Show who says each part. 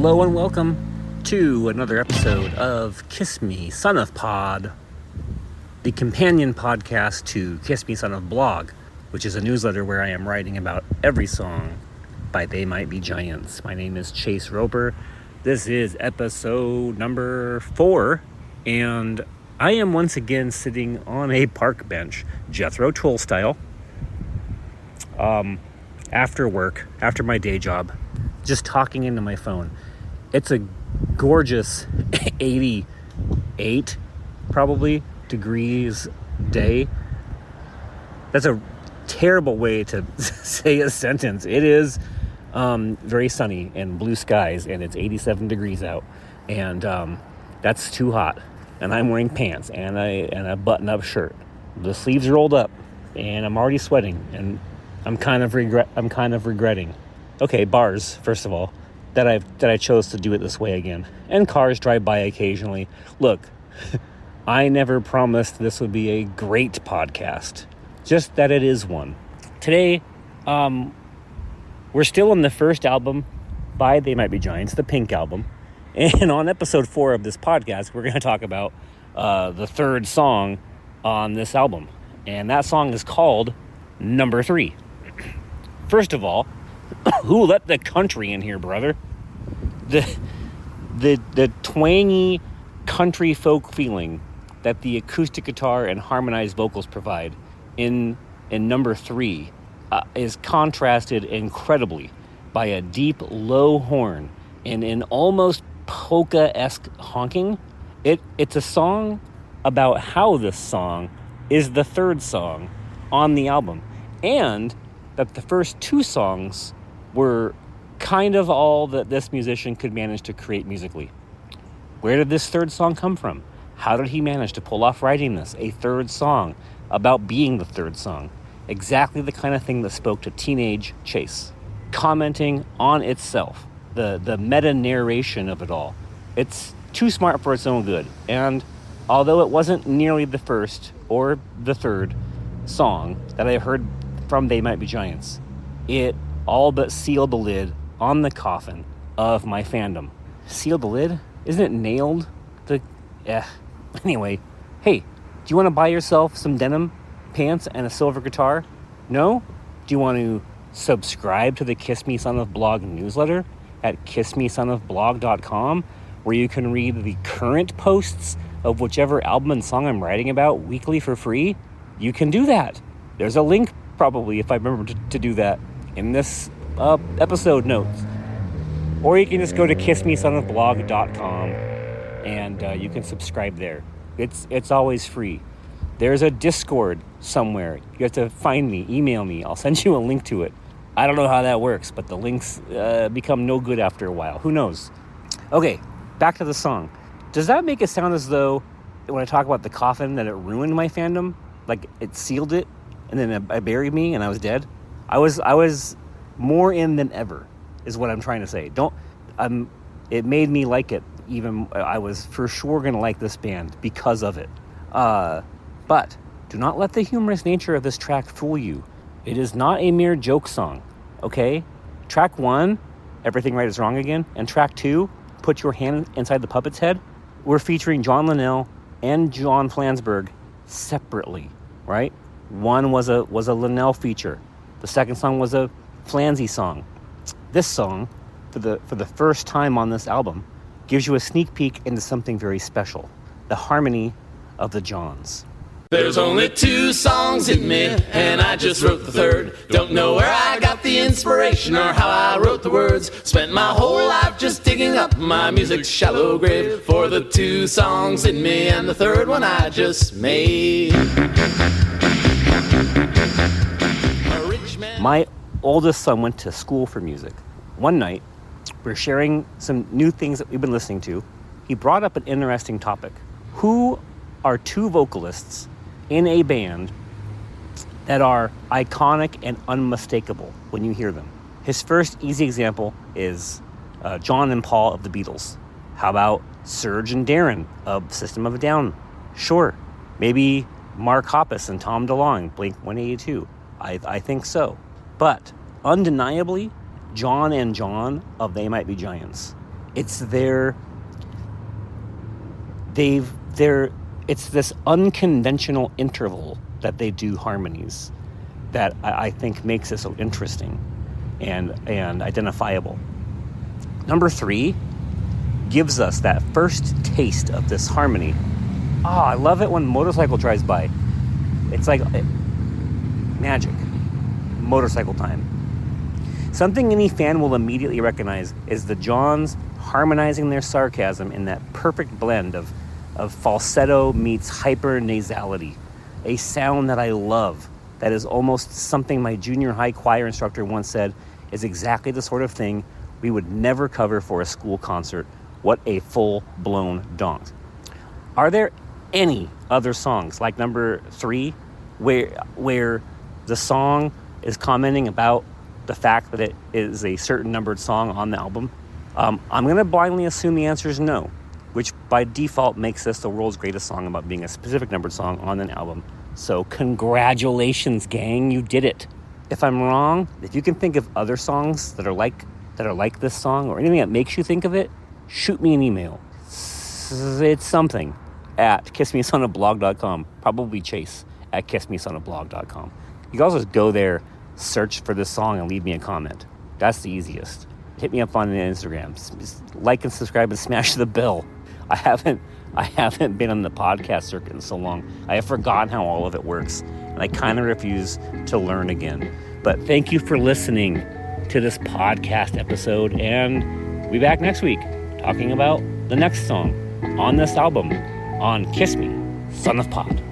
Speaker 1: Hello and welcome to another episode of Kiss Me, Son of Pod, the companion podcast to Kiss Me, Son of Blog, which is a newsletter where I am writing about every song by They Might Be Giants. My name is Chase Roper. This is episode number 4, and I am once again sitting on a park bench, Jethro Tull style, after work, after my day job, just talking into my phone. It's a gorgeous 88 probably degrees day. That's a terrible way to say a sentence. It is very sunny and blue skies, and it's 87 degrees out, and that's too hot. And I'm wearing pants and a button-up shirt. The sleeves rolled up, and I'm already sweating, and I'm kind of regretting. Okay, bars, first of all, that I chose to do it this way again. And cars drive by occasionally. Look, I never promised this would be a great podcast, just that it is one. Today, we're still on the first album by They Might Be Giants, the Pink album. And on episode 4 of this podcast, we're going to talk about the third song on this album. And that song is called Number 3. First of all, who let the country in here, brother? The twangy country folk feeling that the acoustic guitar and harmonized vocals provide in Number 3 is contrasted incredibly by a deep low horn and an almost polka-esque honking. It's a song about how this song is the third song on the album, and that the first 2 songs were kind of all that this musician could manage to create musically. Where did this third song come from? How did he manage to pull off writing this, a third song, about being the third song? Exactly the kind of thing that spoke to teenage Chase, commenting on itself, the meta-narration of it all. It's too smart for its own good, and although it wasn't nearly the first or the third song that I heard from They Might Be Giants, it all but sealed the lid on the coffin of my fandom. Sealed the lid? Isn't it nailed? Anyway, hey, do you want to buy yourself some denim pants and a silver guitar? No? Do you want to subscribe to the Kiss Me Son of Blog newsletter at kissmesonofblog.com, where you can read the current posts of whichever album and song I'm writing about weekly for free? You can do that. There's a link, probably, if I remember to do that, in this episode notes. Or you can just go to kissmesonofblog.com and you can subscribe there. It's always free. There's a Discord somewhere. You have to find me, email me. I'll send you a link to it. I don't know how that works, but the links become no good after a while. Who knows? Okay, back to the song. Does that make it sound as though, when I talk about the coffin, that it ruined my fandom? Like it sealed it, and then it buried me, and I was dead? I was more in than ever, is what I'm trying to say. It made me like it. Even I was for sure going to like this band because of it. But do not let the humorous nature of this track fool you. It is not a mere joke song, okay? Track 1, Everything Right Is Wrong Again, and track 2, Put Your Hand Inside the Puppet's Head, we're featuring John Linnell and John Flansburgh separately, right? One was a Linnell feature. The second song was a Flansy song. This song, for the first time on this album, gives you a sneak peek into something very special, the harmony of the Johns.
Speaker 2: There's only 2 songs in me, and I just wrote the third. Don't know where I got the inspiration or how I wrote the words. Spent my whole life just digging up my music's shallow grave for the 2 songs in me and the third one I just made.
Speaker 1: My oldest son went to school for music. One night, we're sharing some new things that we've been listening to. He brought up an interesting topic. Who are 2 vocalists in a band that are iconic and unmistakable when you hear them? His first easy example is John and Paul of the Beatles. How about Serge and Darren of System of a Down? Sure. Maybe Mark Hoppus and Tom DeLonge, Blink-182. I think so. But undeniably, John and John of They Might Be Giants. It's it's this unconventional interval that they do harmonies that I think makes it so interesting and identifiable. Number 3 gives us that first taste of this harmony. I love it when motorcycle drives by. It's like magic. Motorcycle time. Something any fan will immediately recognize is the Johns harmonizing their sarcasm in that perfect blend of falsetto meets hyper-nasality, a sound that I love, that is almost something my junior high choir instructor once said is exactly the sort of thing we would never cover for a school concert. What a full-blown donk. Are there any other songs like number 3 where the song is commenting about the fact that it is a certain numbered song on the album? I'm going to blindly assume the answer is no, which by default makes this the world's greatest song about being a specific numbered song on an album. So congratulations, gang, you did it. If I'm wrong, if you can think of other songs that are like this song or anything that makes you think of it, shoot me an email. It's something at kissmesonofblog.com, probably Chase at kissmesonofblog.com. You can also just go there, search for this song, and leave me a comment. That's the easiest. Hit me up on Instagram. Like and subscribe and smash the bell. I haven't been on the podcast circuit in so long. I have forgotten how all of it works, and I kind of refuse to learn again. But thank you for listening to this podcast episode, and we'll be back next week talking about the next song on this album on Kiss Me, Son of Pod.